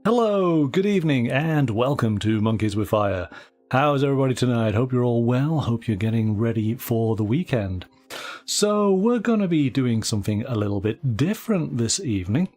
Hello, good evening, and welcome to Monkeys with Fire. How's everybody tonight? Hope you're all well. Hope you're getting ready for the weekend. So we're going to be doing something a little bit different this evening.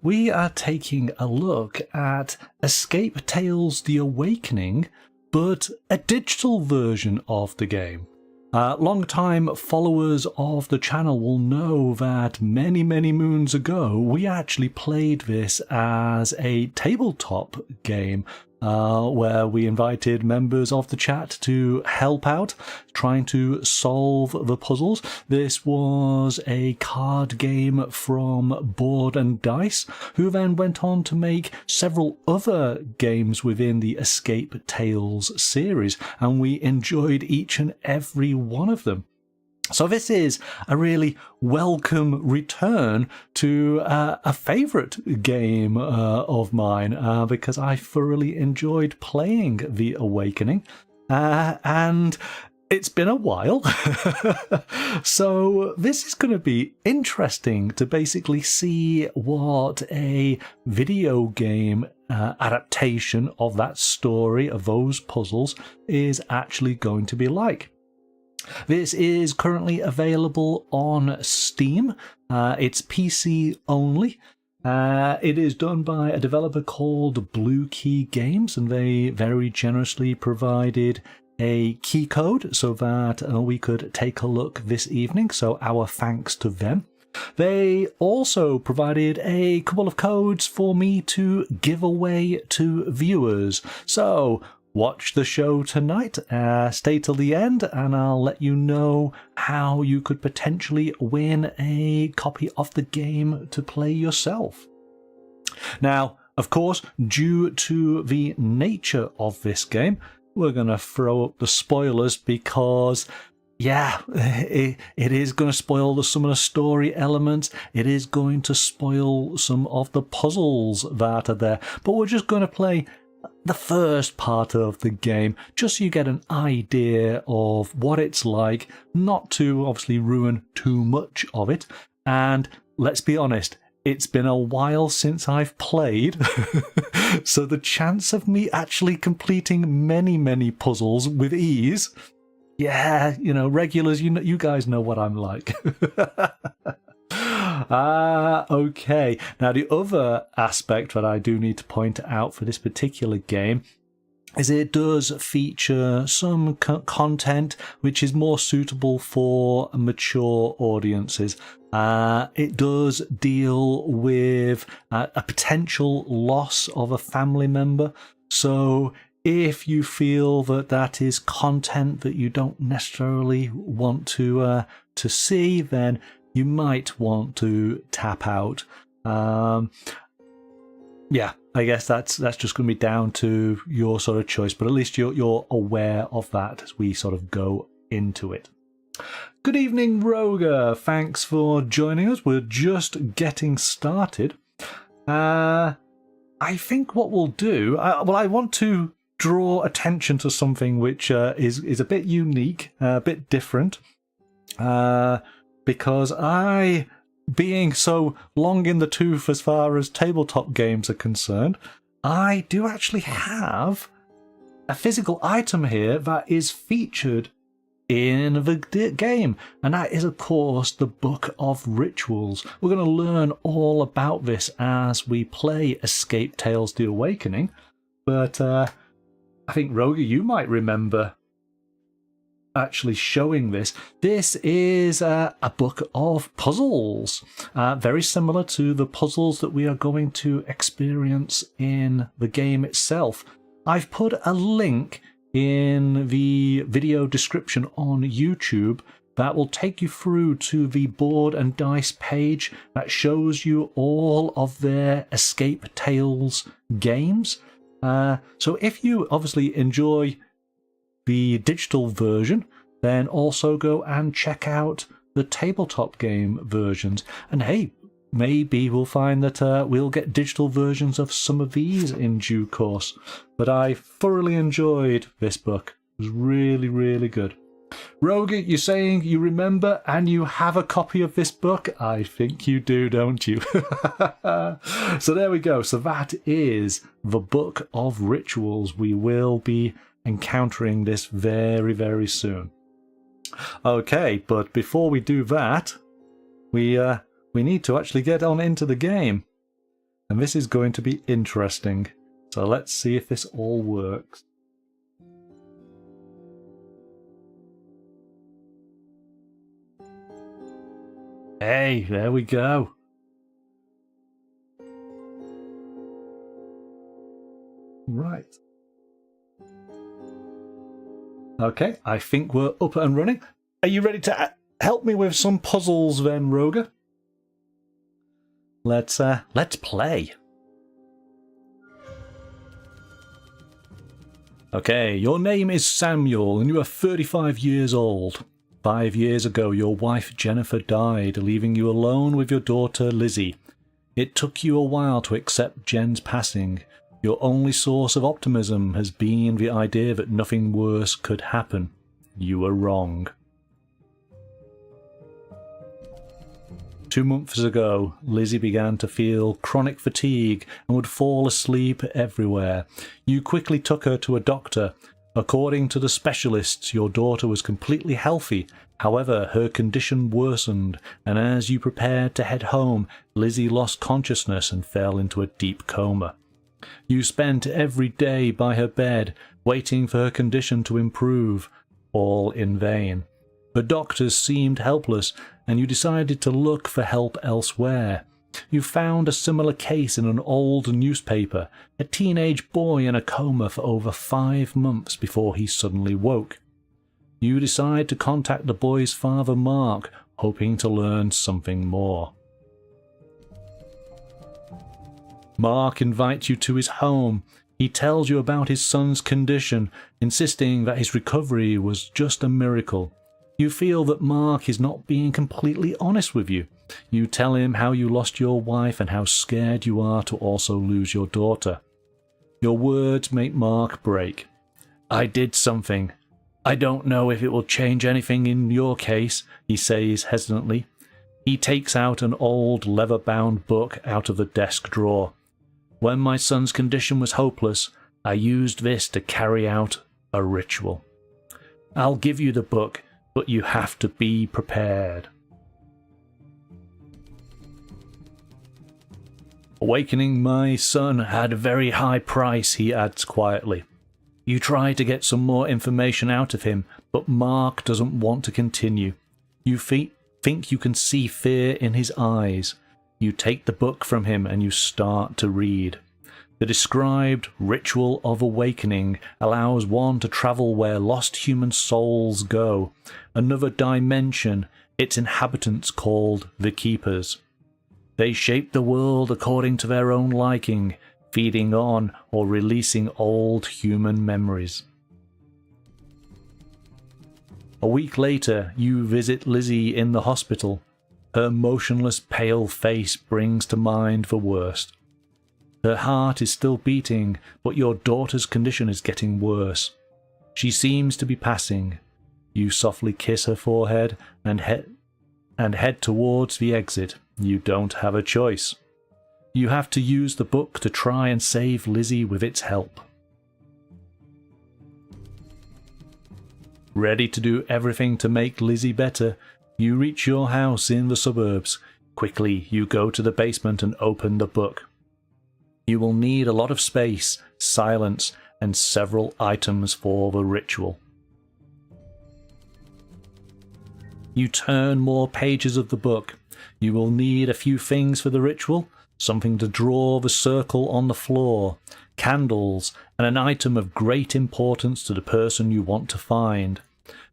We are taking a look at Escape Tales: The Awakening, but a digital version of the game. Long-time followers of the channel will know that many moons ago we actually played this as a tabletop game where we invited members of the chat to help out trying to solve the puzzles. This was a card game from Board and Dice, who then went on to make several other games within the Escape Tales series, and we enjoyed each and every one of them. So this is a really welcome return to a favourite game of mine because I thoroughly enjoyed playing The Awakening, and it's been a while. So this is going to be interesting to basically see what a video game adaptation of that story, of those puzzles, is actually going to be like. This is currently available on Steam. It's PC only. It is done by a developer called Blue Key Games, and they very generously provided a key code so that we could take a look this evening, so our thanks to them. They also provided a couple of codes for me to give away to viewers. So watch the show tonight, stay till the end, and I'll let you know how you could potentially win a copy of the game to play yourself. Now, of course, due to the nature of this game, we're going to throw up the spoilers because, yeah, it is going to spoil some of the story elements. It is going to spoil some of the puzzles that are there. But we're just going to play the first part of the game, just so you get an idea of what it's like, not to obviously ruin too much of it. And let's be honest, it's been a while since I've played, so the chance of me actually completing many puzzles with ease, yeah, you know, regulars, you guys know what I'm like. Okay. Now, the other aspect that I do need to point out for this particular game is it does feature some content which is more suitable for mature audiences. It does deal with a potential loss of a family member. So if you feel that that is content that you don't necessarily want to see, then you might want to tap out. Yeah, I guess that's just going to be down to your sort of choice, but at least you're aware of that as we sort of go into it. Good evening, Roger. Thanks for joining us. We're just getting started. I think what we'll do, I want to draw attention to something which is a bit unique, a bit different. Because I, being so long in the tooth as far as tabletop games are concerned, I do actually have a physical item here that is featured in the game, and that is, of course, the Book of Rituals. We're going to learn all about this as we play Escape Tales: The Awakening, but I think, Roger, you might remember actually showing this. This is a book of puzzles, very similar to the puzzles that we are going to experience in the game itself. I've put a link in the video description on YouTube that will take you through to the Board and Dice page that shows you all of their Escape Tales games. So if you obviously enjoy the digital version, then also go and check out the tabletop game versions. And hey, maybe we'll find that we'll get digital versions of some of these in due course. But I thoroughly enjoyed this book. It was really good. Roger, you're saying you remember and you have a copy of this book? I think you do, don't you? So there we go. So that is the Book of Rituals. We will be encountering this very, very soon. Okay, but before we do that, we need to actually get on into the game. And this is going to be interesting. So let's see if this all works. Hey, there we go. Right. Okay, I think we're up and running. Are you ready to help me with some puzzles then, Roger? Let's play. Okay, your name is Samuel and you are 35 years old. 5 years ago, your wife Jennifer died, leaving you alone with your daughter Lizzie. It took you a while to accept Jen's passing. Your only source of optimism has been the idea that nothing worse could happen. You were wrong. 2 months ago, Lizzie began to feel chronic fatigue and would fall asleep everywhere. You quickly took her to a doctor. According to the specialists, your daughter was completely healthy. However, her condition worsened, and as you prepared to head home, Lizzie lost consciousness and fell into a deep coma. You spent every day by her bed, waiting for her condition to improve, all in vain. The doctors seemed helpless, and you decided to look for help elsewhere. You found a similar case in an old newspaper, a teenage boy in a coma for over 5 months before he suddenly woke. You decide to contact the boy's father, Mark, hoping to learn something more. Mark invites you to his home. He tells you about his son's condition, insisting that his recovery was just a miracle. You feel that Mark is not being completely honest with you. You tell him how you lost your wife and how scared you are to also lose your daughter. Your words make Mark break. I did something. I don't know if it will change anything in your case, he says hesitantly. He takes out an old leather-bound book out of the desk drawer. When my son's condition was hopeless, I used this to carry out a ritual. I'll give you the book, but you have to be prepared. Awakening my son had a very high price, he adds quietly. You try to get some more information out of him, but Mark doesn't want to continue. You think you can see fear in his eyes. You take the book from him and you start to read. The described ritual of awakening allows one to travel where lost human souls go, another dimension, its inhabitants called the Keepers. They shape the world according to their own liking, feeding on or releasing old human memories. A week later, you visit Lizzie in the hospital. Her motionless, pale face brings to mind the worst. Her heart is still beating, but your daughter's condition is getting worse. She seems to be passing. You softly kiss her forehead and head towards the exit. You don't have a choice. You have to use the book to try and save Lizzie with its help. Ready to do everything to make Lizzie better, you reach your house in the suburbs. Quickly, you go to the basement and open the book. You will need a lot of space, silence, and several items for the ritual. You turn more pages of the book. You will need a few things for the ritual, something to draw the circle on the floor, candles, and an item of great importance to the person you want to find.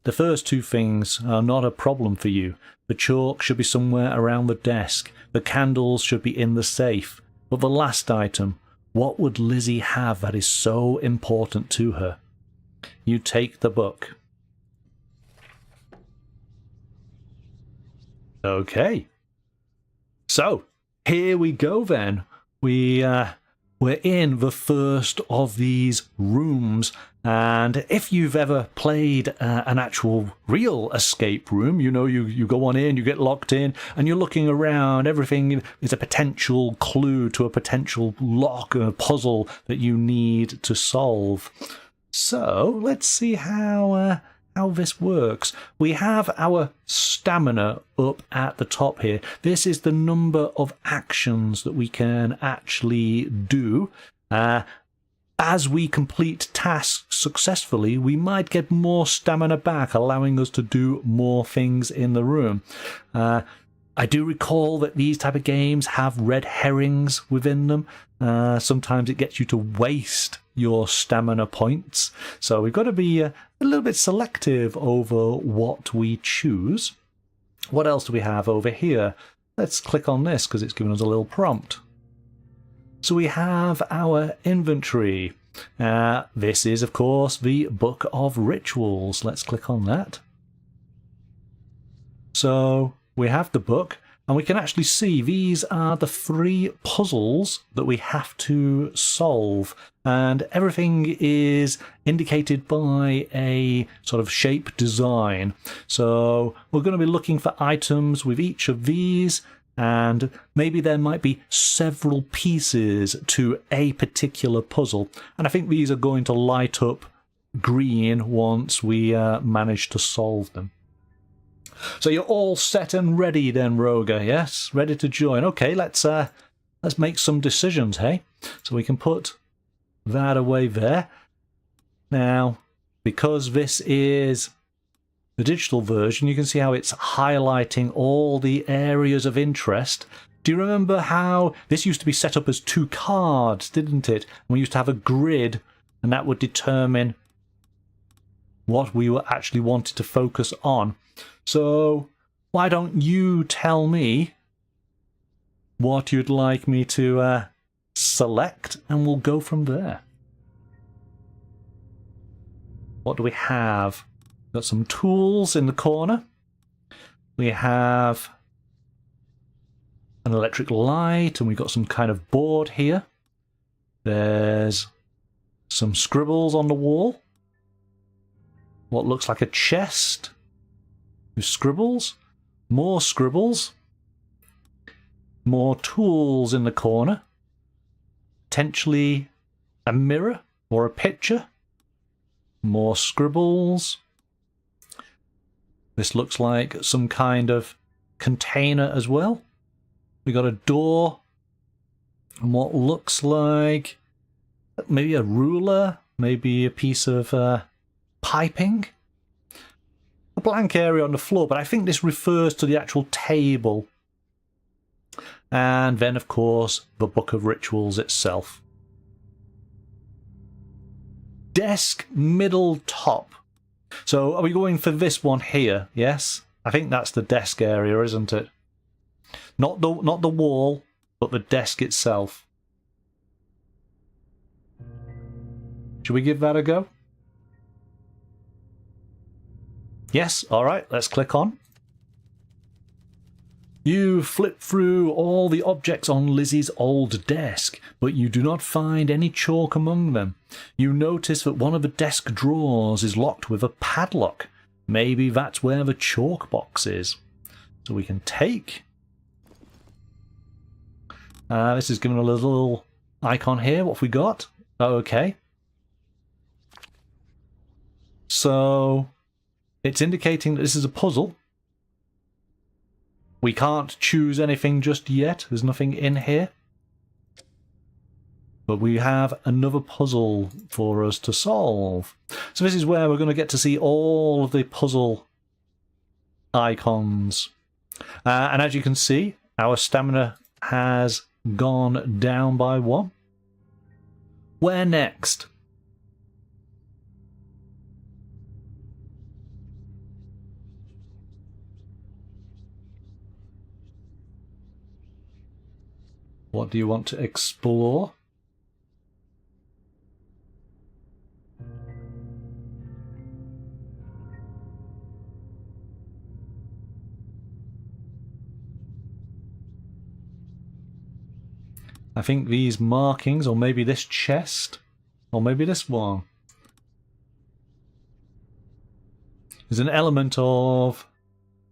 The first two things are not a problem for you. The chalk should be somewhere around the desk, the candles should be in the safe. But the last item, what would Lizzie have that is so important to her? You take the book. Okay. So, here we go then. We're in the first of these rooms, And if you've ever played an actual real escape room, you know, you go on in, you get locked in, and you're looking around. Everything is a potential clue to a potential lock, a puzzle that you need to solve. So let's see how this works. We have our stamina up at the top here. This is the number of actions that we can actually do. As we complete tasks successfully, we might get more stamina back, allowing us to do more things in the room. I do recall that these type of games have red herrings within them. Sometimes it gets you to waste your stamina points. So we've got to be a little bit selective over what we choose. What else do we have over here? Let's click on this because it's given us a little prompt. So we have our inventory. This is, of course, the Book of Rituals. Let's click on that. So we have the book, and we can actually see these are the 3 puzzles that we have to solve. And everything is indicated by a sort of shape design. So we're going to be looking for items with each of these. And maybe there might be several pieces to a particular puzzle. And I think these are going to light up green once we manage to solve them. So you're all set and ready then, Roger, yes? Ready to join. Okay, let's make some decisions, hey? So we can put that away there. Now, because this is the digital version, you can see how it's highlighting all the areas of interest. Do you remember how this used to be set up as 2 cards, didn't it? And we used to have a grid, and that would determine what we were actually wanted to focus on. So why don't you tell me what you'd like me to select, and we'll go from there. What do we have? Got some tools in the corner. We have an electric light, and we've got some kind of board here. There's some scribbles on the wall. What looks like a chest with scribbles. More scribbles. More tools in the corner. Potentially a mirror or a picture. More scribbles. This looks like some kind of container as well. We got a door and what looks like maybe a ruler, maybe a piece of piping. A blank area on the floor, but I think this refers to the actual table. And then, of course, the Book of Rituals itself. Desk middle top. So are we going for this one here? Yes? I think that's the desk area, isn't it? Not the wall, but the desk itself. Should we give that a go? Yes? Alright, let's click on. You flip through all the objects on Lizzie's old desk, but you do not find any chalk among them. You notice that one of the desk drawers is locked with a padlock. Maybe that's where the chalk box is. So we can take. This is giving a little icon here. What have we got? Okay. So it's indicating that this is a puzzle. We can't choose anything just yet. There's nothing in here. But we have another puzzle for us to solve. So this is where we're going to get to see all of the puzzle icons. And as you can see, our stamina has gone down by 1. Where next? What do you want to explore? I think these markings, or maybe this chest, or maybe this one. There's an element of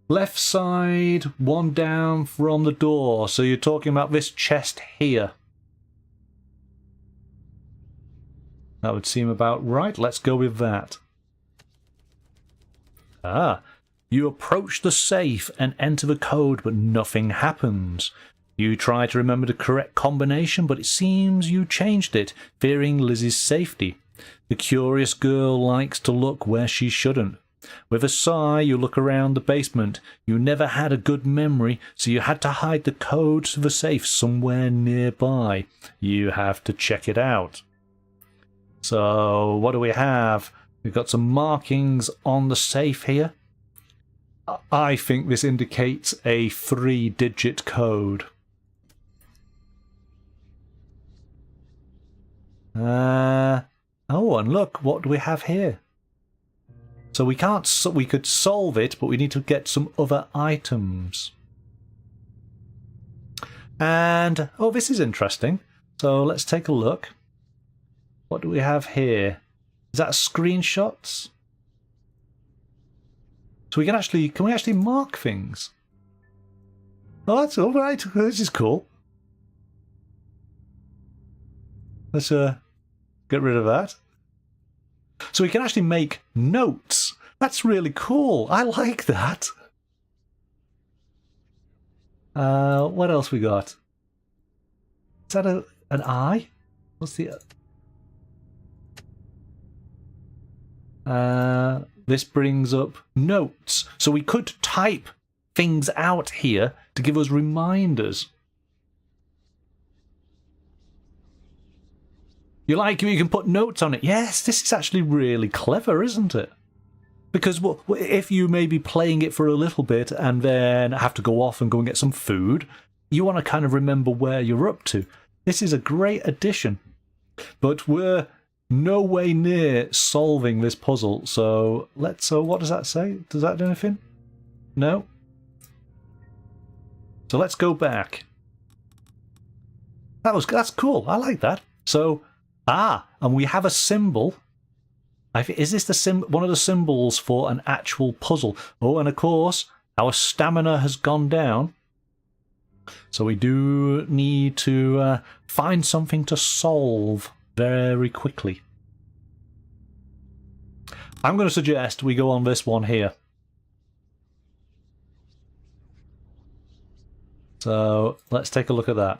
left side, one down from the door. So you're talking about this chest here. That would seem about right. Let's go with that. Ah, you approach the safe and enter the code, but nothing happens. You try to remember the correct combination, but it seems you changed it, fearing Lizzie's safety. The curious girl likes to look where she shouldn't. With a sigh, you look around the basement. You never had a good memory, so you had to hide the code to the safe somewhere nearby. You have to check it out. So, what do we have? We've got some markings on the safe here. I think this indicates a 3-digit code. Oh, and look, what do we have here? So we could solve it, but we need to get some other items. And, oh, this is interesting. So let's take a look. What do we have here? Is that screenshots? So we can we actually mark things? Oh, that's all right. This is cool. Let's get rid of that. So we can actually make notes. That's really cool. I like that. What else we got? Is that an eye? What's the... this brings up notes. So we could type things out here to give us reminders. You can put notes on it. Yes, this is actually really clever, isn't it? Because if you may be playing it for a little bit and then have to go off and go and get some food, you want to kind of remember where you're up to. This is a great addition. But we're no way near solving this puzzle. So what does that say? Does that do anything? No? So let's go back. That's cool. I like that. So, and we have a symbol. Is this one of the symbols for an actual puzzle? Oh, and of course, our stamina has gone down. So we do need to find something to solve very quickly. I'm going to suggest we go on this one here. So let's take a look at that.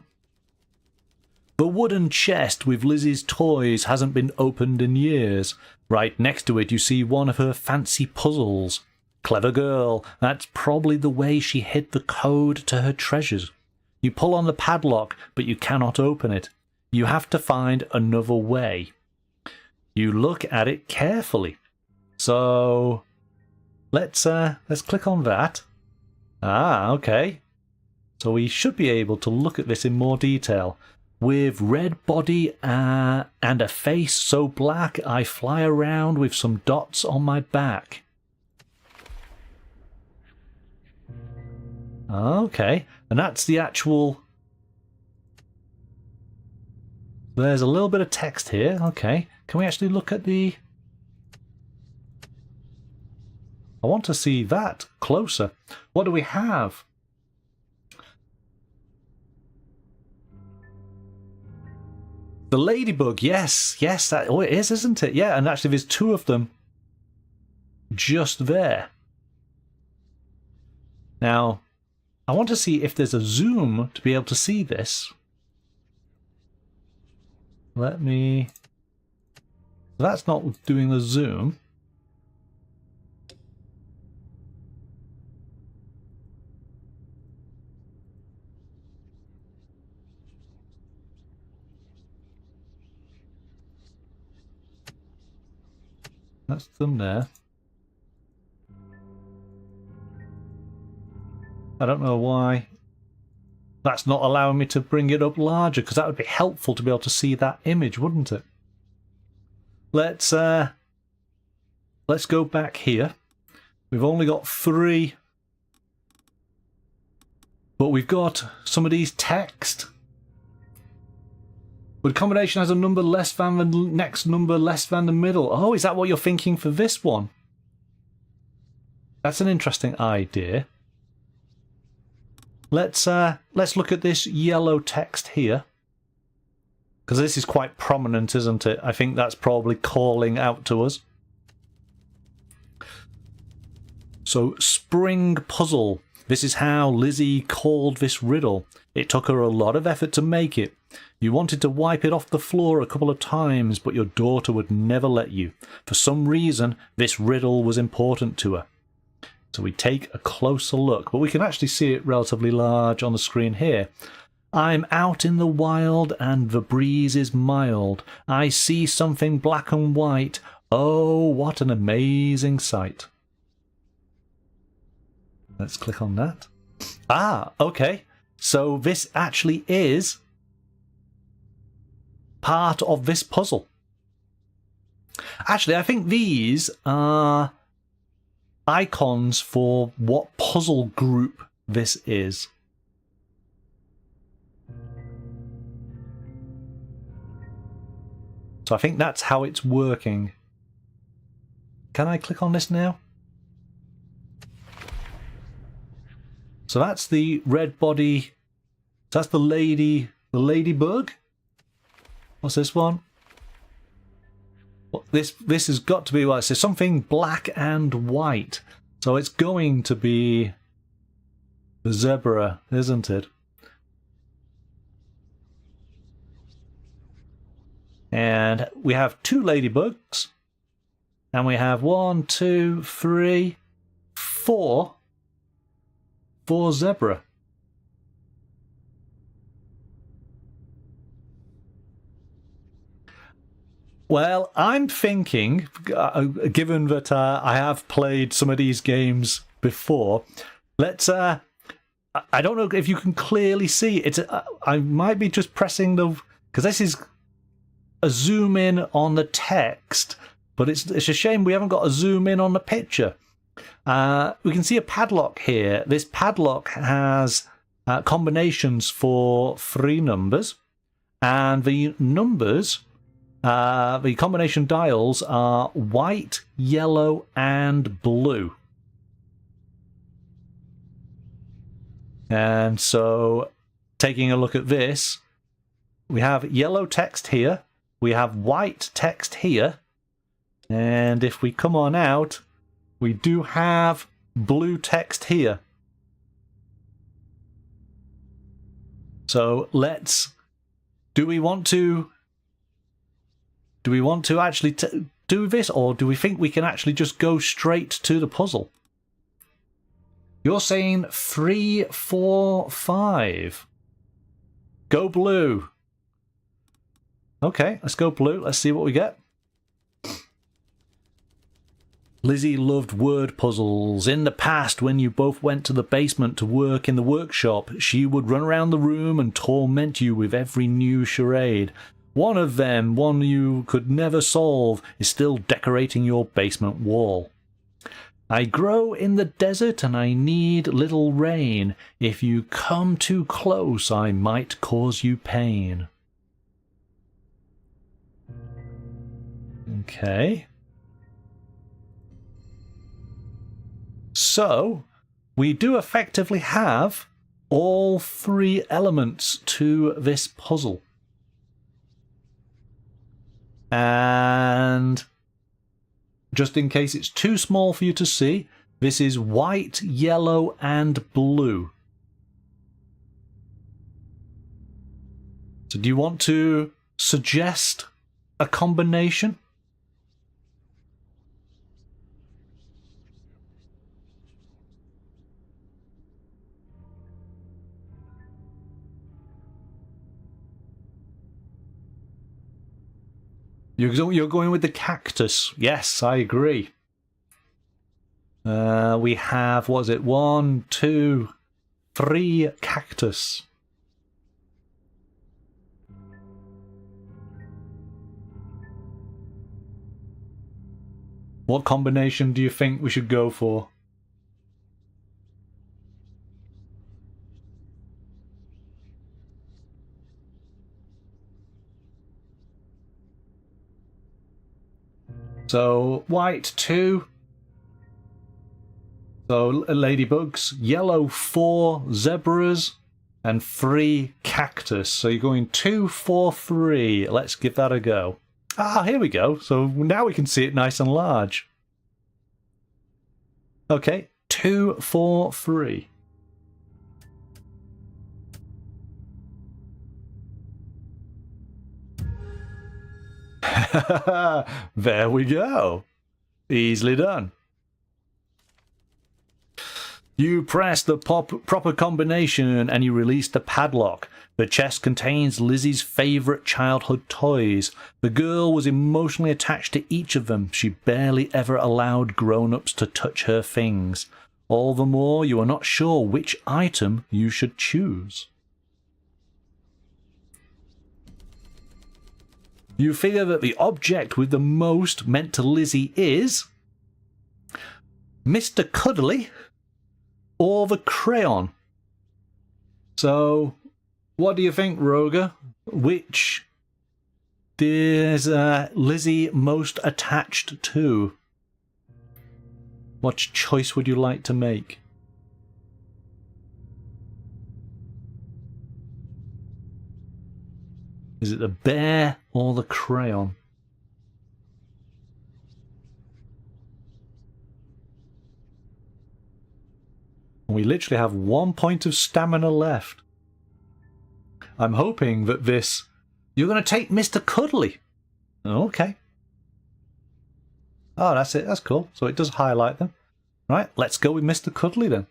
The wooden chest with Lizzie's toys hasn't been opened in years. Right next to it you see one of her fancy puzzles. Clever girl, that's probably the way she hid the code to her treasures. You pull on the padlock, but you cannot open it. You have to find another way. You look at it carefully. So let's click on that. Okay. So we should be able to look at this in more detail. With red body and a face so black, I fly around with some dots on my back. Okay, and that's the actual... There's a little bit of text here. Okay, can we actually look at the... I want to see that closer. What do we have? The ladybug, yes, it is, isn't it? Yeah, and actually there's two of them just there. Now, I want to see if there's a zoom to be able to see this. That's not doing the zoom. That's them there. I don't know why that's not allowing me to bring it up larger, because that would be helpful to be able to see that image, wouldn't it? Let's go back here. We've only got 3, but we've got some of these text. But the combination has a number less than the next number less than the middle. Oh, is that what you're thinking for this one? That's an interesting idea. Let's look at this yellow text here. Because this is quite prominent, isn't it? I think that's probably calling out to us. So, spring puzzle. This is how Lizzie called this riddle. It took her a lot of effort to make it. You wanted to wipe it off the floor a couple of times, but your daughter would never let you. For some reason, this riddle was important to her. So we take a closer look, but we can actually see it relatively large on the screen here. I'm out in the wild and the breeze is mild. I see something black and white. Oh, what an amazing sight. Let's click on that. Ah, okay. So this actually is part of this puzzle. Actually, I think these are icons for what puzzle group this is. So I think that's how it's working. Can I click on this now? So that's the red body. So that's the ladybug. What's this one? Well, this has got to be what? So something black and white. So it's going to be the zebra, isn't it? And we have 2 ladybugs. And we have 1, 2, 3, 4 zebra. Well, I'm thinking, given that I have played some of these games before, let's. I don't know if you can clearly see it. I might be just pressing the, because this is a zoom in on the text, but it's a shame we haven't got a zoom in on the picture. We can see a padlock here. This padlock has combinations for 3 numbers, and the numbers, the combination dials are white, yellow, and blue. And so, taking a look at this, we have yellow text here, we have white text here, and if we come on out, we do have blue text here. So let's. Do we want to actually do this, or do we think we can actually just go straight to the puzzle? You're saying 3, 4, 5. Go blue. Okay, let's go blue. Let's see what we get. Lizzie loved word puzzles. In the past, when you both went to the basement to work in the workshop, she would run around the room and torment you with every new charade. One of them, one you could never solve, is still decorating your basement wall. I grow in the desert and I need little rain. If you come too close, I might cause you pain. Okay. So, we do effectively have all 3 elements to this puzzle. And just in case it's too small for you to see, this is white, yellow, and blue. So do you want to suggest a combination? You're going with the cactus. Yes, I agree. We have, what is it? 1, 2, 3 cactus. What combination do you think we should go for? So, white 2. So ladybugs, yellow 4 zebras, and 3 cactus. So you're going 2, 4, 3. Let's give that a go. Ah, here we go. So now we can see it nice and large. Okay, 2, 4, 3. There we go. Easily done. You press the proper combination and you release the padlock. The chest contains Lizzie's favourite childhood toys. The girl was emotionally attached to each of them. She barely ever allowed grown-ups to touch her things. All the more you are not sure which item you should choose. You figure that the object with the most meant to Lizzie is Mr. Cuddly or the crayon. So, what do you think, Roger? Which is Lizzie most attached to? What choice would you like to make? Is it the bear or the crayon? We literally have 1 point of stamina left. I'm hoping that this... You're going to take Mr. Cuddly. Okay. Oh, that's it. That's cool. So it does highlight them. Right, let's go with Mr. Cuddly then.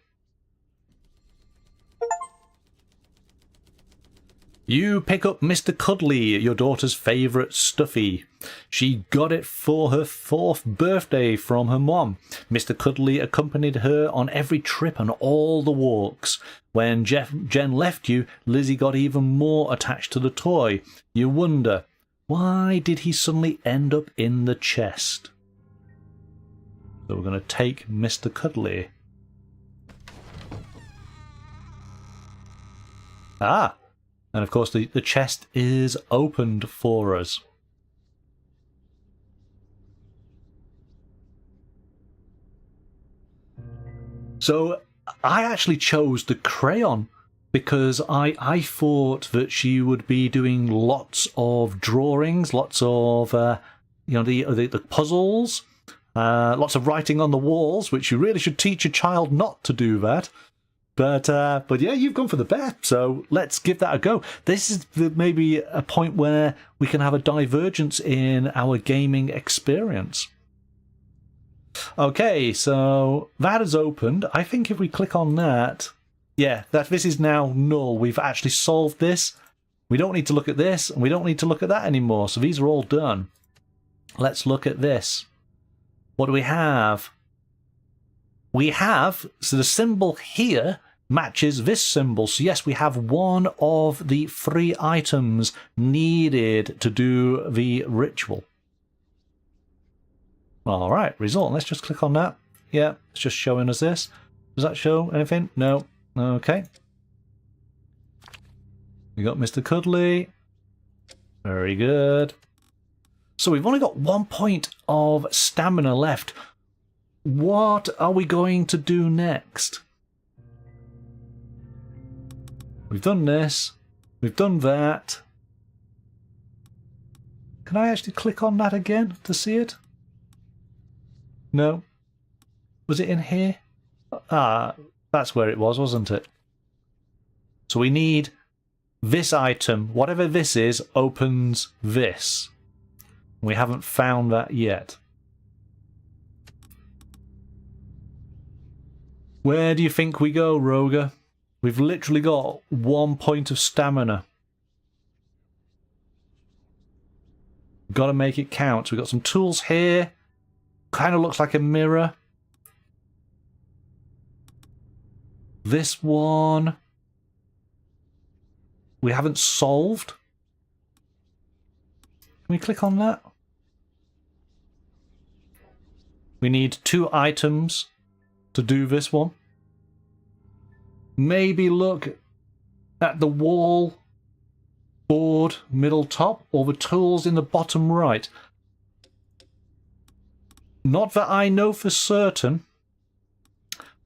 You pick up Mr. Cuddly, your daughter's favourite stuffy. She got it for her 4th birthday from her mom. Mr. Cuddly accompanied her on every trip and all the walks. When Jen left you, Lizzie got even more attached to the toy. You wonder, why did he suddenly end up in the chest? So we're going to take Mr. Cuddly. Ah! And of course the chest is opened for us. So I actually chose the crayon because I thought that she would be doing lots of drawings, lots of the puzzles, lots of writing on the walls, which you really should teach a child not to do that. But yeah, you've gone for the bet, so let's give that a go. This is maybe a point where we can have a divergence in our gaming experience. Okay, so that is opened. I think if we click on that, yeah, this is now null. We've actually solved this. We don't need to look at this, and we don't need to look at that anymore. So these are all done. Let's look at this. What do we have? We have, so the symbol here matches this symbol. So yes, we have one of the 3 items needed to do the ritual. All right, result. Let's just click on that. Yeah, it's just showing us this. Does that show anything? No. Okay. We got Mr. Cuddly. Very good. So we've only got 1 point of stamina left. What are we going to do next? We've done this. We've done that. Can I actually click on that again to see it? No. Was it in here? Ah, that's where it was, wasn't it? So we need this item. Whatever this is opens this. We haven't found that yet. Where do you think we go, Roger? We've literally got 1 point of stamina. Got to make it count. So we've got some tools here. Kind of looks like a mirror. This one we haven't solved. Can we click on that? We need 2 items to do this one. Maybe look at the wall, board, middle top, or the tools in the bottom right. Not that I know for certain,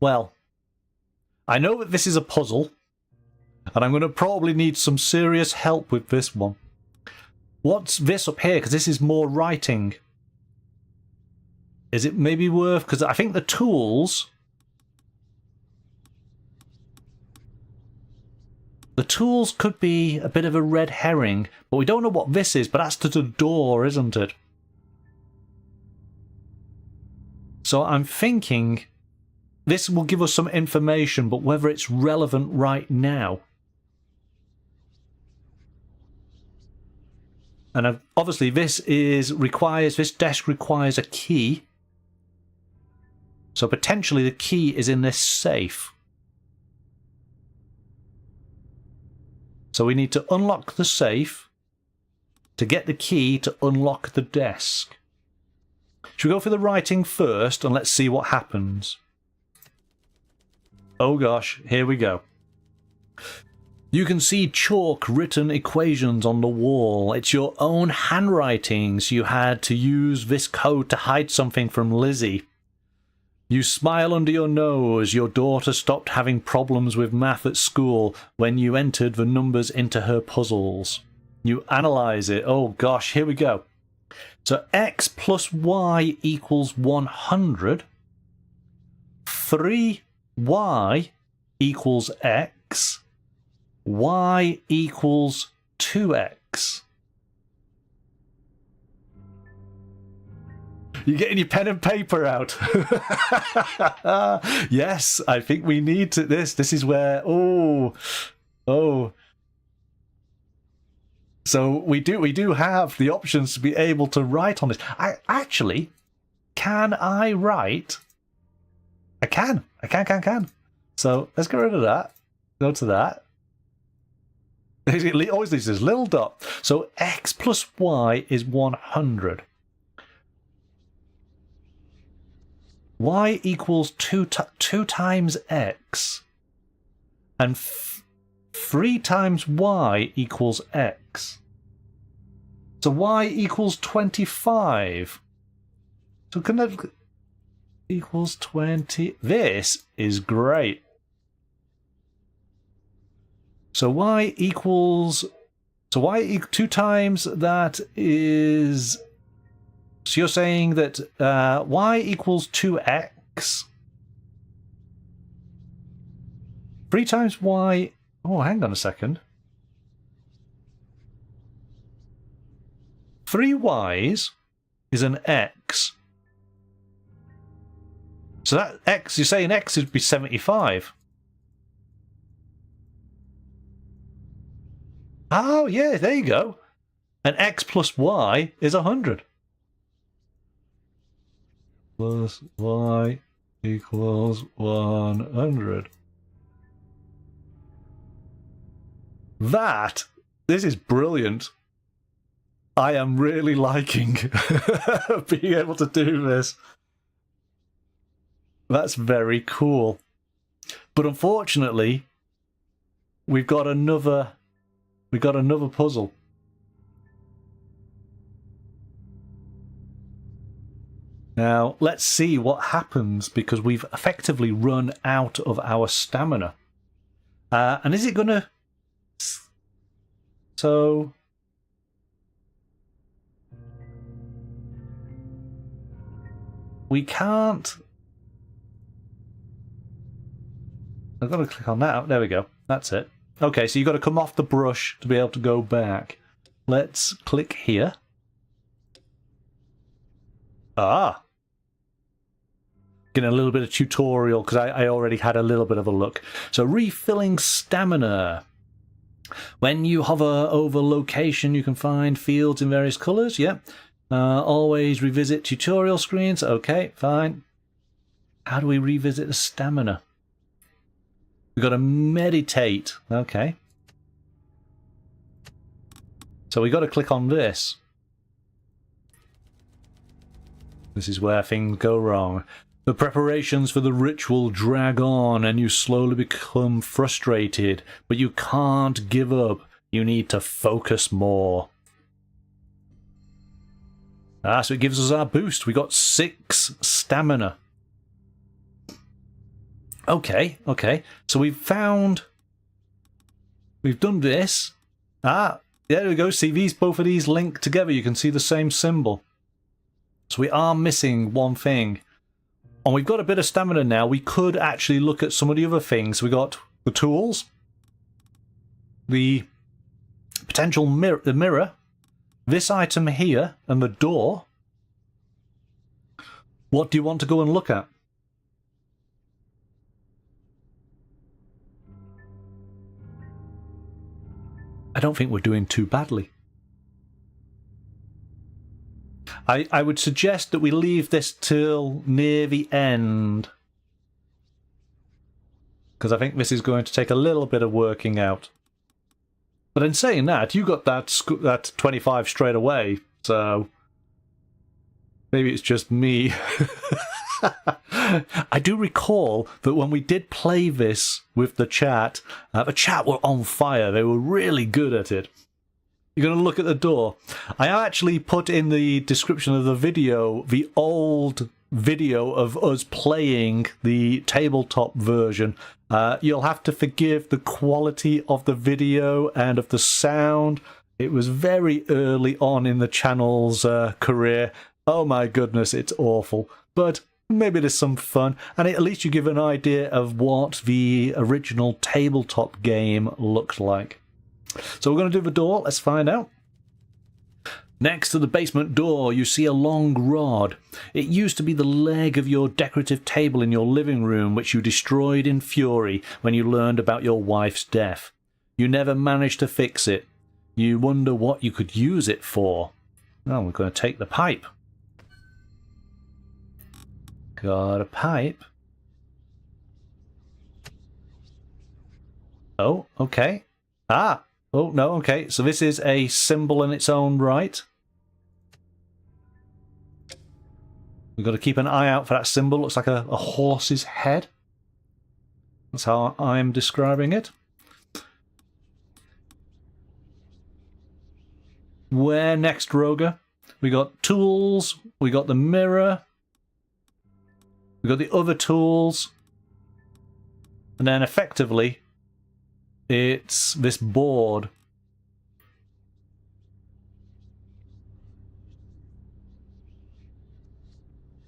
Well, I know that this is a puzzle, and I'm going to probably need some serious help with this one. What's this up here? Because this is more writing. Is it maybe worth... Because I think the tools... The tools could be a bit of a red herring, but we don't know what this is, but that's to the door, isn't it? So I'm thinking this will give us some information, but whether it's relevant right now. And obviously this desk requires a key. So potentially the key is in this safe. So we need to unlock the safe to get the key to unlock the desk. Should we go for the writing first and let's see what happens? Oh gosh, here we go. You can see chalk written equations on the wall. It's your own handwriting, so you had to use this code to hide something from Lizzie. You smile under your nose. Your daughter stopped having problems with math at school when you entered the numbers into her puzzles. You analyze it. Oh gosh, here we go. So x plus y equals 100. 3y equals x. Y equals 2x. You're getting your pen and paper out. Yes, I think we need to this. This is where... Oh. So we do have the options to be able to write on this. Can I write? I can. So let's get rid of that. Go to that. It always leaves this little dot. So x plus y is 100. Y equals 2 times x. And 3 times y equals x. So y equals 25. So can that equals 20? This is great. So y equals... So y 2 times that is... So you're saying that y equals 2x. 3 times y... Oh, hang on a second. 3 y's is an x. So that x, you're saying x would be 75. Oh, yeah, there you go. And x plus y is 100. Plus y equals 100. This is brilliant. I am really liking being able to do this. That's very cool. But unfortunately, we've got another puzzle. Now, let's see what happens, because we've effectively run out of our stamina. And is it going to... So... We can't... I've got to click on that. There we go. That's it. Okay, so you've got to come off the brush to be able to go back. Let's click here. Ah. Getting a little bit of tutorial, because I already had a little bit of a look. So, refilling stamina. When you hover over location, you can find fields in various colours. Yep. Always revisit tutorial screens. Okay, fine. How do we revisit the stamina? We've got to meditate. Okay. So we've got to click on this. This is where things go wrong. The preparations for the ritual drag on and you slowly become frustrated, but you can't give up. You need to focus more. So it gives us our boost. We got 6 stamina. Okay, okay. So we've done this. Ah, there we go. See, both of these link together. You can see the same symbol. So we are missing one thing. And we've got a bit of stamina now. We could actually look at some of the other things. We got the tools, the potential mirror, this item here, and the door. What do you want to go and look at? I don't think we're doing too badly. I would suggest that we leave this till near the end, because I think this is going to take a little bit of working out. But in saying that, you got that 25 straight away, so maybe it's just me. I do recall that when we did play this with the chat were on fire. They were really good at it. You're going to look at the door. I actually put in the description of the video the old video of us playing the tabletop version. You'll have to forgive the quality of the video and of the sound. It was very early on in the channel's career. Oh my goodness, it's awful. But maybe there's some fun, and at least you give an idea of what the original tabletop game looked like. So we're going to do the door. Let's find out. Next to the basement door, you see a long rod. It used to be the leg of your decorative table in your living room, which you destroyed in fury when you learned about your wife's death. You never managed to fix it. You wonder what you could use it for. Oh, we're going to take the pipe. Got a pipe. Oh, okay. Ah! Oh, no, okay. So this is a symbol in its own right. We've got to keep an eye out for that symbol. Looks like a horse's head. That's how I'm describing it. Where next, Roger? We got tools. We got the mirror. We got the other tools. And then effectively, it's this board.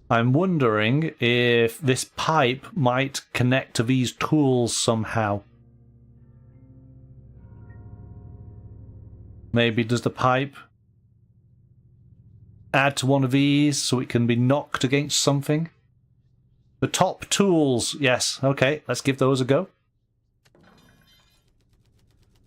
I'm wondering if this pipe might connect to these tools somehow. Maybe does the pipe add to one of these so it can be knocked against something? The top tools, yes, okay, let's give those a go.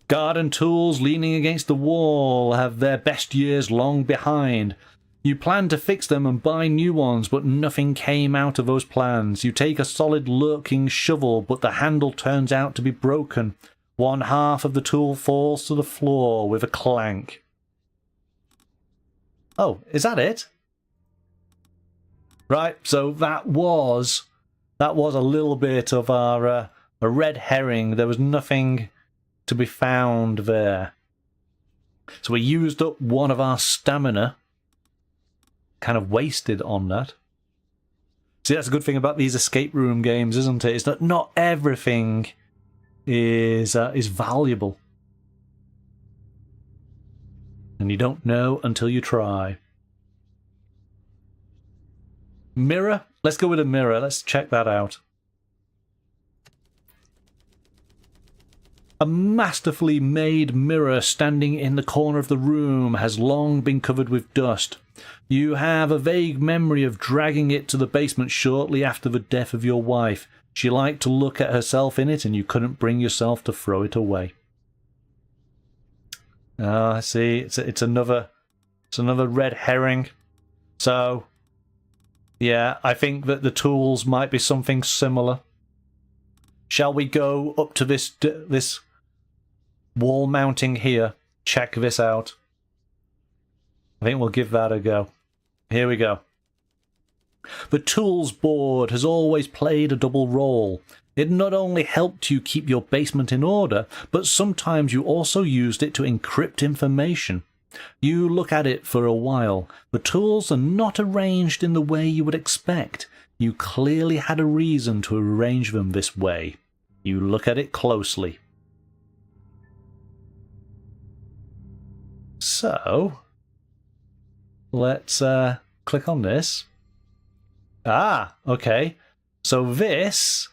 Garden tools leaning against the wall have their best years long behind. You plan to fix them and buy new ones, but nothing came out of those plans. You take a solid lurking shovel, but the handle turns out to be broken. One half of the tool falls to the floor with a clank. Oh, is that it? Right, so that was a little bit of our a red herring. There was nothing to be found there. So we used up one of our stamina. Kind of wasted on that. See, that's a good thing about these escape room games, isn't it? It's that not everything is valuable. And you don't know until you try. Mirror? Let's go with a mirror. Let's check that out. A masterfully made mirror standing in the corner of the room has long been covered with dust. You have a vague memory of dragging it to the basement shortly after the death of your wife. She liked to look at herself in it, and you couldn't bring yourself to throw it away. I see. It's another red herring. So, yeah, I think that the tools might be something similar. Shall we go up to this wall mounting here? Check this out. I think we'll give that a go. Here we go. The tools board has always played a double role. It not only helped you keep your basement in order, but sometimes you also used it to encrypt information. You look at it for a while. The tools are not arranged in the way you would expect. You clearly had a reason to arrange them this way. You look at it closely. So, let's click on this. Ah, okay. So this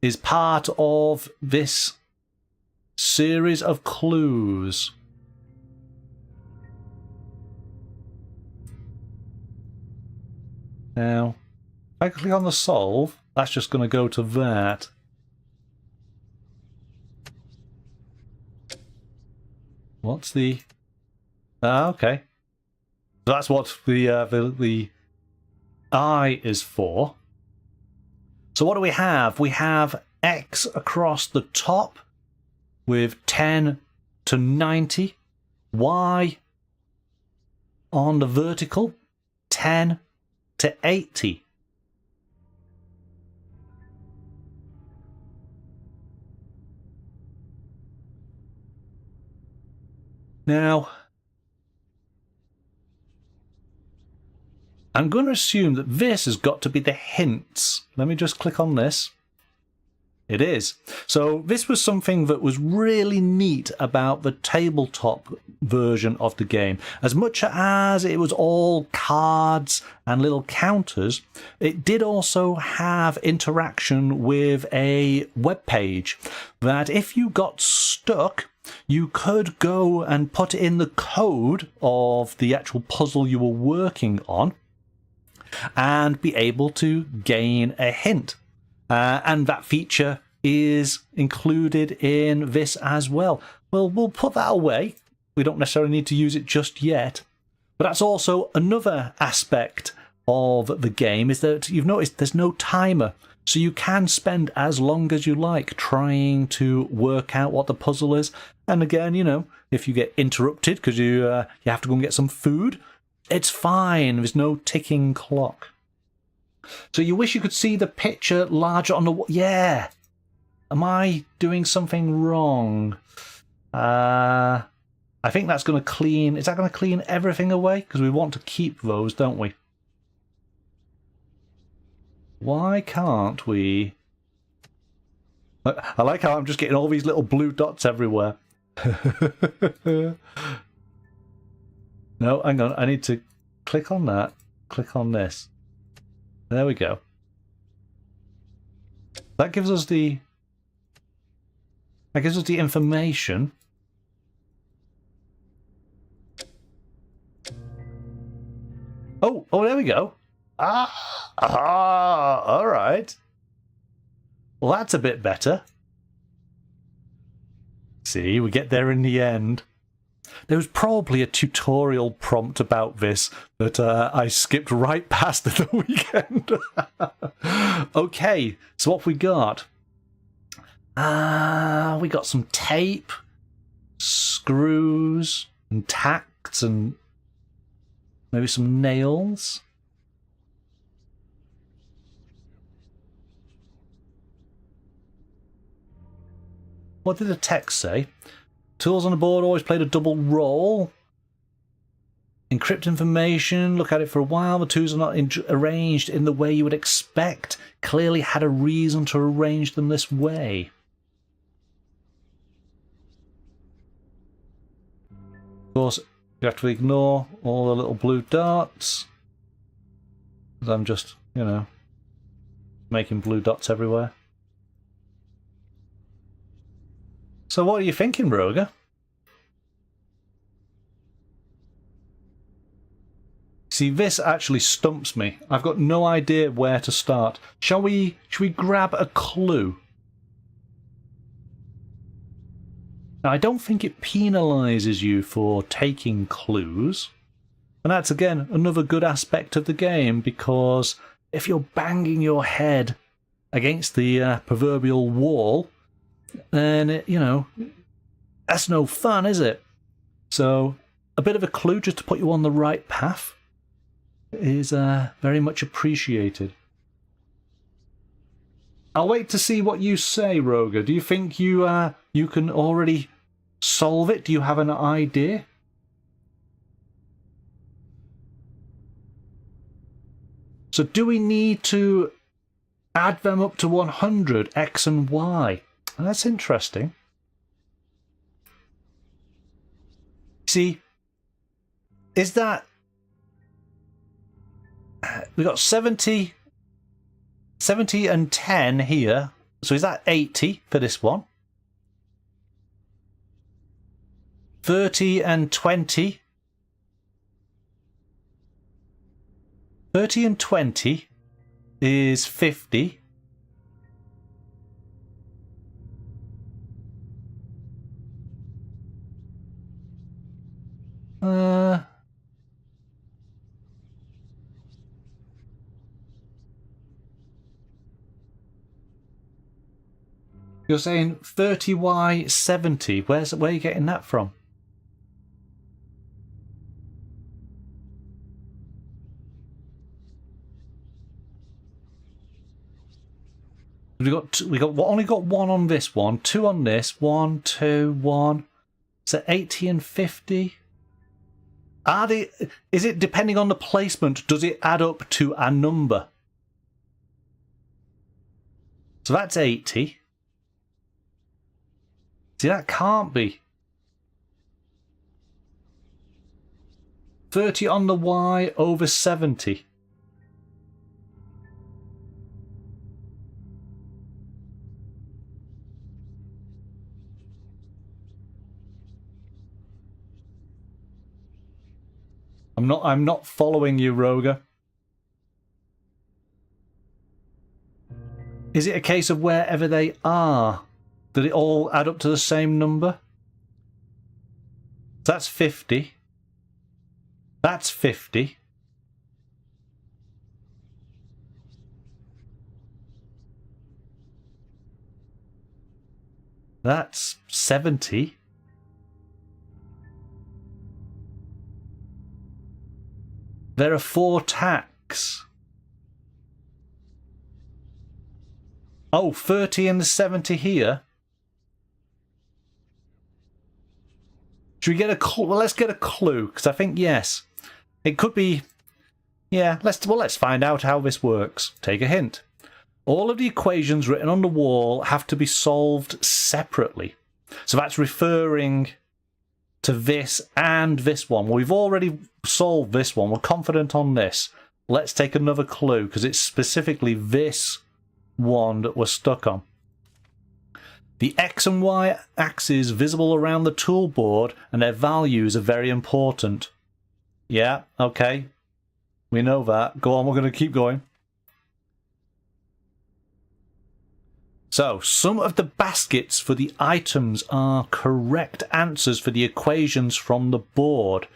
is part of this series of clues. Now, if I click on the solve, that's just going to go to that. What's the... Ah, okay. So that's what the I is for. So what do we have? We have X across the top with 10 to 90. Y on the vertical, 10 to 80. Now, I'm going to assume that this has got to be the hints. Let me just click on this. It is. So this was something that was really neat about the tabletop version of the game. As much as it was all cards and little counters, it did also have interaction with a web page that if you got stuck, you could go and put in the code of the actual puzzle you were working on and be able to gain a hint. And that feature is included in this as well. Well, we'll put that away. We don't necessarily need to use it just yet. But that's also another aspect of the game, is that you've noticed there's no timer. So you can spend as long as you like trying to work out what the puzzle is. And again, you know, if you get interrupted because you have to go and get some food, it's fine. There's no ticking clock. So you wish you could see the picture larger on the wall. Yeah. Am I doing something wrong? I think that's going to clean... Is that going to clean everything away? Because we want to keep those, don't we? Why can't we... I like how I'm just getting all these little blue dots everywhere. No, hang on. I need to click on that. Click on this. There we go. That gives us the... That gives us the information. Oh, there we go. All right. Well, that's a bit better. See, we get there in the end. There was probably a tutorial prompt about this that I skipped right past at the weekend. Okay, so what have we got? We got some tape, screws, and tacks, and maybe some nails. What did the text say? Tools on the board always played a double role. Encrypt information, look at it for a while. The tools are not arranged in the way you would expect. Clearly had a reason to arrange them this way. Of course, you have to ignore all the little blue dots. Because I'm just, you know, making blue dots everywhere. So what are you thinking, Roger? See, this actually stumps me. I've got no idea where to start. Should we grab a clue? Now, I don't think it penalises you for taking clues. And that's, again, another good aspect of the game, because if you're banging your head against the proverbial wall, then, you know, that's no fun, is it? So, a bit of a clue just to put you on the right path is very much appreciated. I'll wait to see what you say, Roger. Do you think you can already solve it? Do you have an idea? So do we need to add them up to 100, X and Y? That's interesting. See, is that... we got 70 and 10 here. So is that 80 for this one? 30 and 20. 30 and 20 is 50. You're saying 30Y 70. Where are you getting that from? We only got one on this one, two on this, 1, 2, 1. So 80 and 50. Is it depending on the placement? Does it add up to a number? So that's 80. See, that can't be. 30 on the Y over 70. I'm not following you, Roger. Is it a case of wherever they are, did it all add up to the same number? That's 50. That's 50. That's 70. There are 4 tacks. Oh, 30 and the 70 here. Should we get a clue? Well, let's get a clue, because I think, yes, it could be... Yeah, let's find out how this works. Take a hint. All of the equations written on the wall have to be solved separately. So that's referring to this and this one. Well, we've already solved this one. We're confident on this. Let's take another clue, because it's specifically this one that we're stuck on. The X and Y axes visible around the toolboard and their values are very important. Yeah, okay. We know that. Go on, we're going to keep going. So, some of the baskets for the items are correct answers for the equations from the board.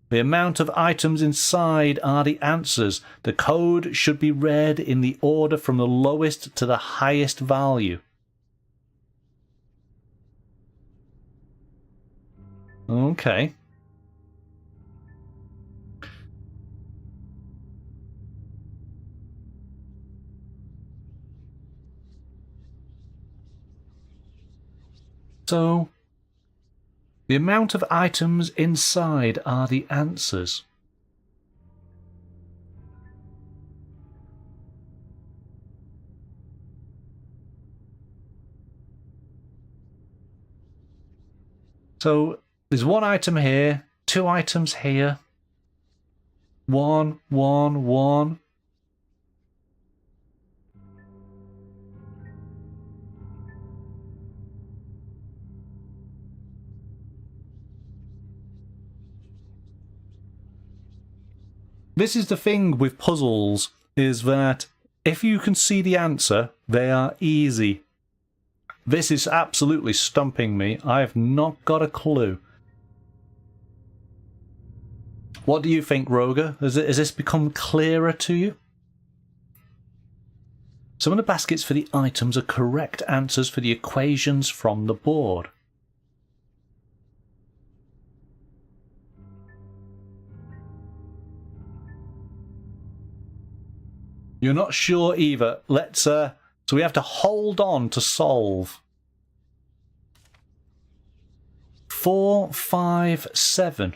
The amount of items inside are the answers. The code should be read in the order from the lowest to the highest value. Okay. So, the amount of items inside are the answers. So, there's 1 item here, 2 items here. 1, 1, 1. This is the thing with puzzles, is that if you can see the answer, they are easy. This is absolutely stumping me. I have not got a clue. What do you think, Roger? Has this become clearer to you? Some of the baskets for the items are correct answers for the equations from the board. You're not sure either. Let's so we have to hold on to solve. 4, 5, 7.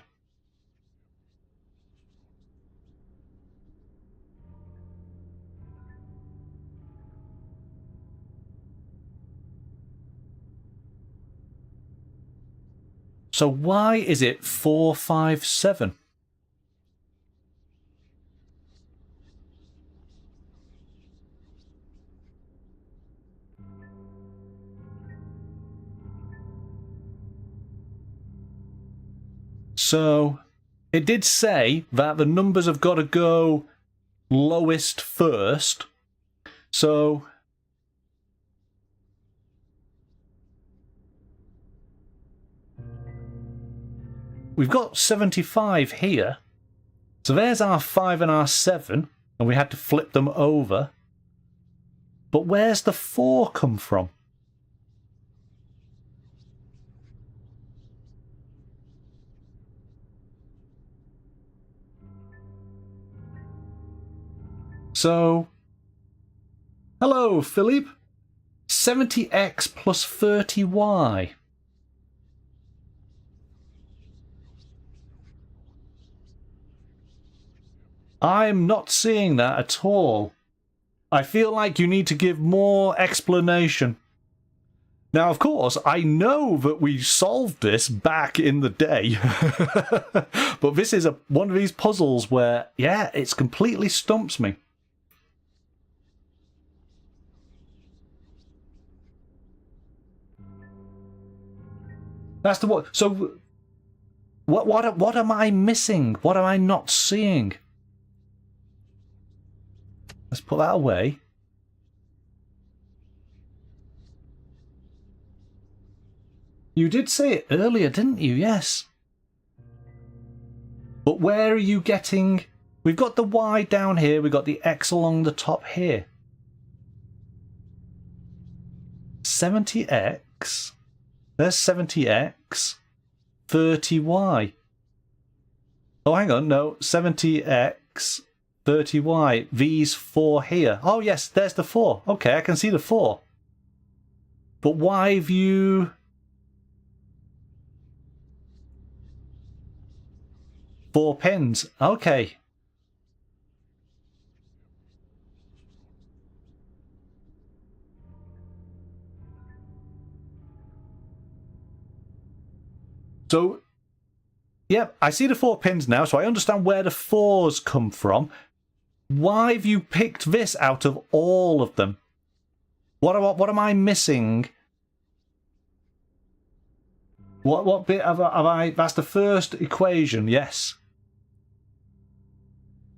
So why is it 4, 5, 7? So it did say that the numbers have got to go lowest first. So we've got 75 here. So there's our 5 and our 7, and we had to flip them over. But where's the 4 come from? So, hello, Philippe. 70x plus 30y. I'm not seeing that at all. I feel like you need to give more explanation. Now, of course, I know that we solved this back in the day. But this is one of these puzzles where, yeah, it's completely stumps me. That's the what. So, what am I missing? What am I not seeing? Let's put that away. You did say it earlier, didn't you? Yes. But where are you getting... We've got the Y down here, we've got the X along the top here. 70x. There's 70x. 30y. Oh, hang on, no. 70x, 30y. These 4 here. Oh, yes, there's the 4. Okay, I can see the 4. But why have you... Four pins. Okay. So, yep, I see the 4 pins now, so I understand where the 4s come from. Why have you picked this out of all of them? What am I missing? What bit have I... That's the first equation, yes.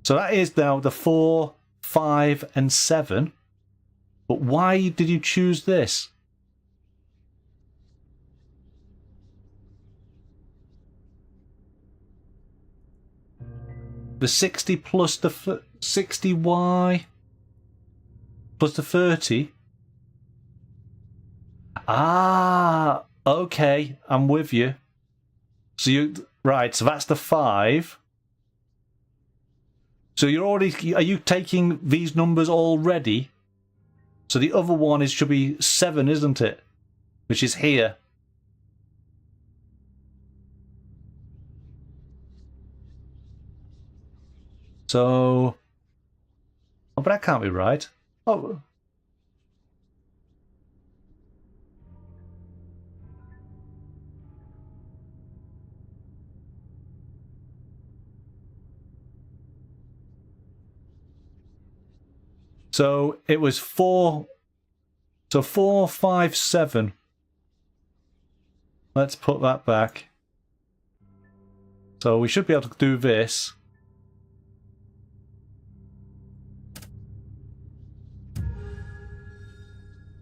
So that is now the 4, 5, and 7. But why did you choose this? The 60 plus the 60y plus the 30. Ah, okay, I'm with you. So right, so that's the 5. So are you taking these numbers already? So the other one should be 7, isn't it? Which is here. So... Oh, but that can't be right. Oh. So it was 4. So 4, 5, 7. Let's put that back. So we should be able to do this.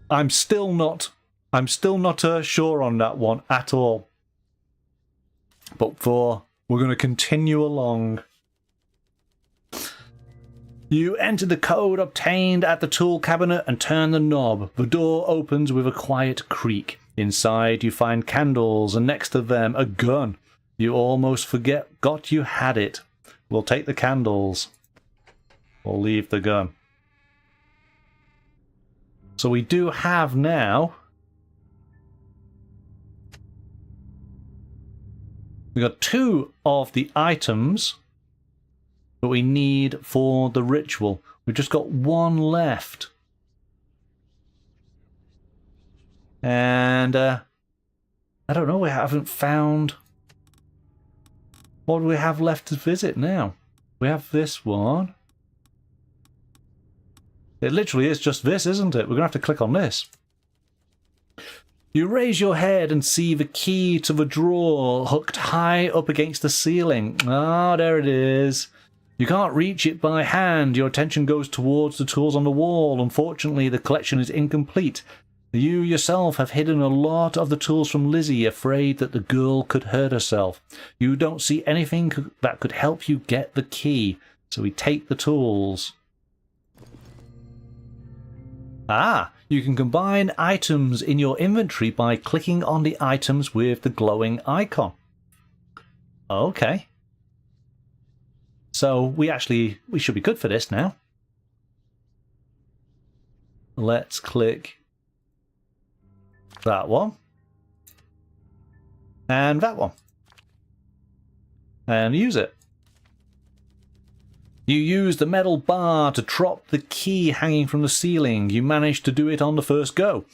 I'm still not sure on that one at all. But we're going to continue along. You enter the code obtained at the tool cabinet and turn the knob. The door opens with a quiet creak. Inside you find candles and next to them a gun. You almost forgot you had it. We'll take the candles. We'll leave the gun. So we do have now... We got 2 of the items that we need for the ritual. We've just got 1 left. And I don't know, we haven't found What do we have left to visit now? We have this one. It literally is just this, isn't it? We're going to have to click on this. You raise your head and see the key to the drawer hooked high up against the ceiling. Ah, there it is. You can't reach it by hand. Your attention goes towards the tools on the wall. Unfortunately, the collection is incomplete. You yourself have hidden a lot of the tools from Lizzie, afraid that the girl could hurt herself. You don't see anything that could help you get the key, so we take the tools. Ah, you can combine items in your inventory by clicking on the items with the glowing icon. Okay. So we should be good for this now. Let's click that one. And that one. And use it. You use the metal bar to drop the key hanging from the ceiling. You manage to do it on the first go.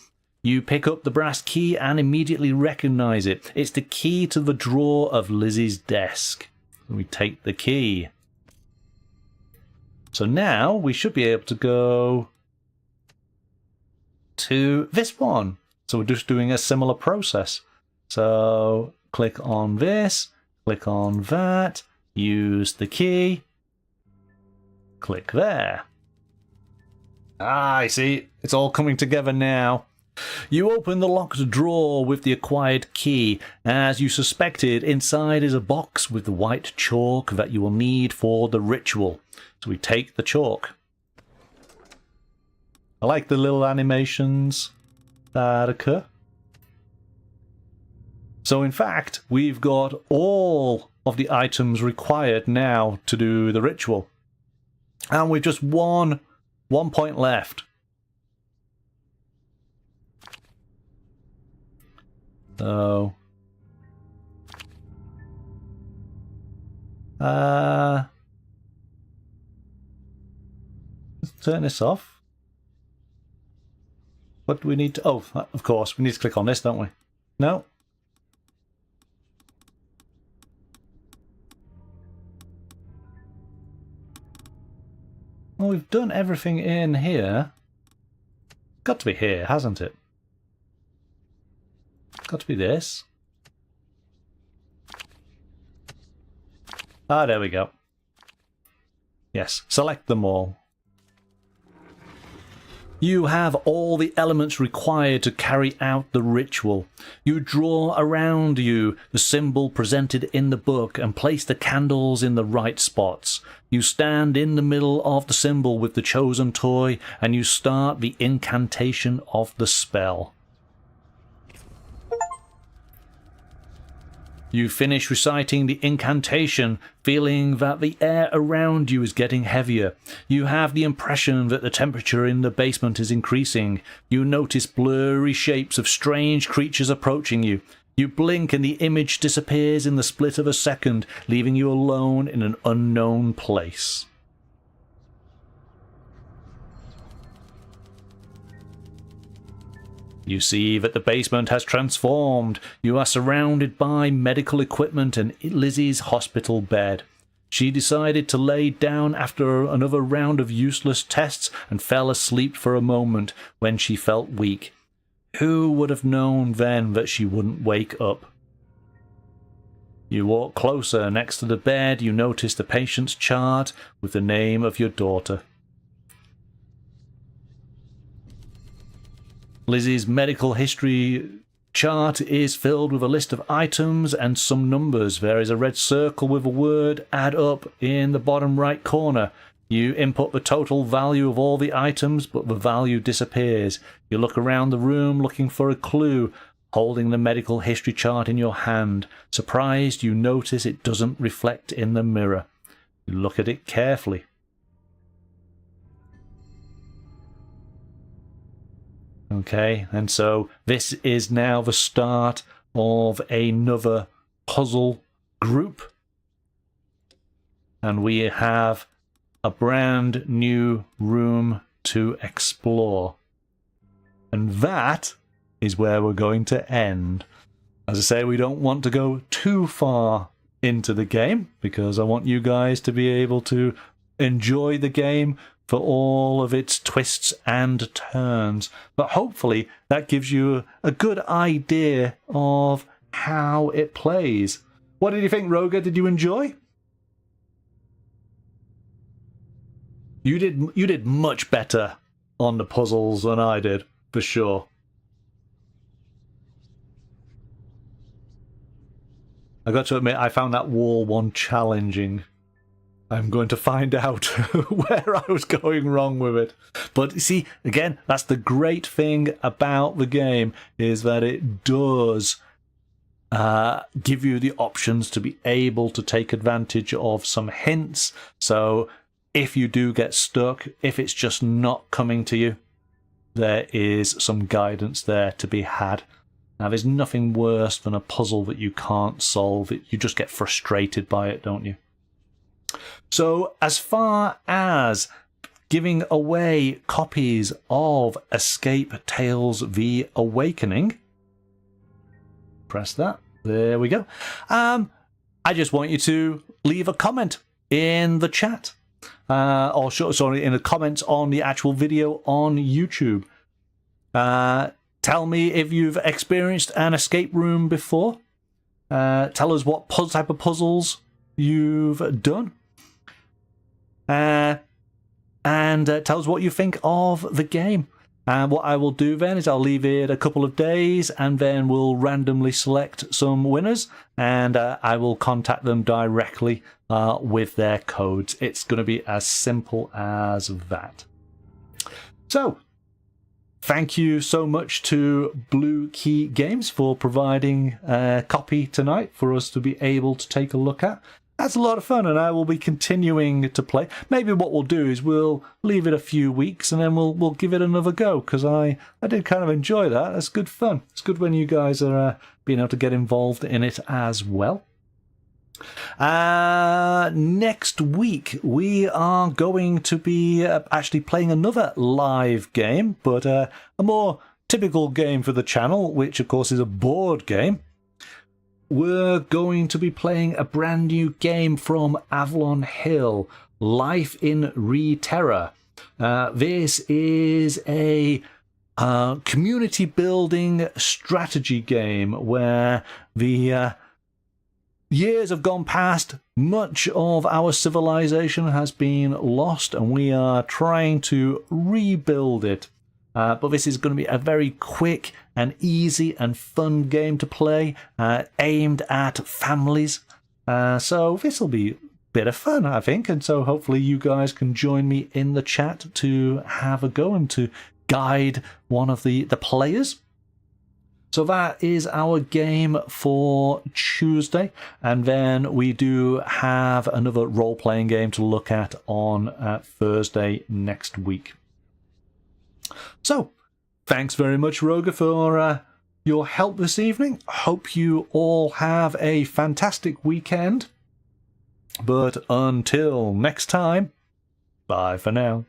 You pick up the brass key and immediately recognize it. It's the key to the drawer of Lizzie's desk. We take the key. So now we should be able to go to this one. So we're just doing a similar process. So click on this, click on that, use the key. Click there. Ah, I see. It's all coming together now. You open the locked drawer with the acquired key. As you suspected, inside is a box with the white chalk that you will need for the ritual. So we take the chalk. I like the little animations that occur. So in fact, we've got all of the items required now to do the ritual. And we've just one point left. So let's turn this off. What do we need to... Oh, of course, we need to click on this, don't we? No. Well, we've done everything in here. Got to be here, hasn't it? Got to be this. Ah, there we go. Yes, select them all. You have all the elements required to carry out the ritual. You draw around you the symbol presented in the book and place the candles in the right spots. You stand in the middle of the symbol with the chosen toy and you start the incantation of the spell. You finish reciting the incantation, feeling that the air around you is getting heavier. You have the impression that the temperature in the basement is increasing. You notice blurry shapes of strange creatures approaching you. You blink and the image disappears in the split of a second, leaving you alone in an unknown place. You see that the basement has transformed. You are surrounded by medical equipment and Lizzie's hospital bed. She decided to lay down after another round of useless tests and fell asleep for a moment when she felt weak. Who would have known then that she wouldn't wake up? You walk closer. Next to the bed, you notice the patient's chart with the name of your daughter. Lizzie's medical history chart is filled with a list of items and some numbers. There is a red circle with a word "add up" in the bottom right corner. You input the total value of all the items, but the value disappears. You look around the room looking for a clue, holding the medical history chart in your hand. Surprised, you notice it doesn't reflect in the mirror. You look at it carefully. Okay, and so this is now the start of another puzzle group. And we have a brand new room to explore. And that is where we're going to end. As I say, we don't want to go too far into the game, because I want you guys to be able to enjoy the game for all of its twists and turns. But hopefully that gives you a good idea of how it plays. What did you think, Roger? Did you enjoy? You did much better on the puzzles than I did, for sure. I got to admit, I found that wall one challenging. I'm going to find out where I was going wrong with it. But see, again, that's the great thing about the game, is that it does give you the options to be able to take advantage of some hints. So if you do get stuck, if it's just not coming to you, there is some guidance there to be had. Now, there's nothing worse than a puzzle that you can't solve. You just get frustrated by it, don't you? So as far as giving away copies of Escape Tales The Awakening, press that. There we go. I just want you to leave a comment in the chat. In the comments on the actual video on YouTube. Tell me if you've experienced an escape room before. Tell us what type of puzzles you've done. And tell us what you think of the game. And what I will do then is I'll leave it a couple of days, and then we'll randomly select some winners, and I will contact them directly with their codes. It's going to be as simple as that. So, thank you so much to Blue Key Games for providing a copy tonight for us to be able to take a look at. That's a lot of fun, and I will be continuing to play. Maybe what we'll do is we'll leave it a few weeks, and then we'll give it another go, because I did kind of enjoy that. It's good fun. It's good when you guys are being able to get involved in it as well. Next week we are going to be actually playing another live game, but a more typical game for the channel, which of course is a board game. We're going to be playing a brand new game from Avalon Hill, Life in Re-Terra. This is a community building strategy game where the years have gone past, much of our civilization has been lost, and we are trying to rebuild it. But this is going to be a very quick and easy and fun game to play, aimed at families. So this will be a bit of fun, I think. And so hopefully you guys can join me in the chat to have a go and to guide one of the players. So that is our game for Tuesday. And then we do have another role-playing game to look at on Thursday next week. So, thanks very much, Roger, for your help this evening. Hope you all have a fantastic weekend. But until next time, bye for now.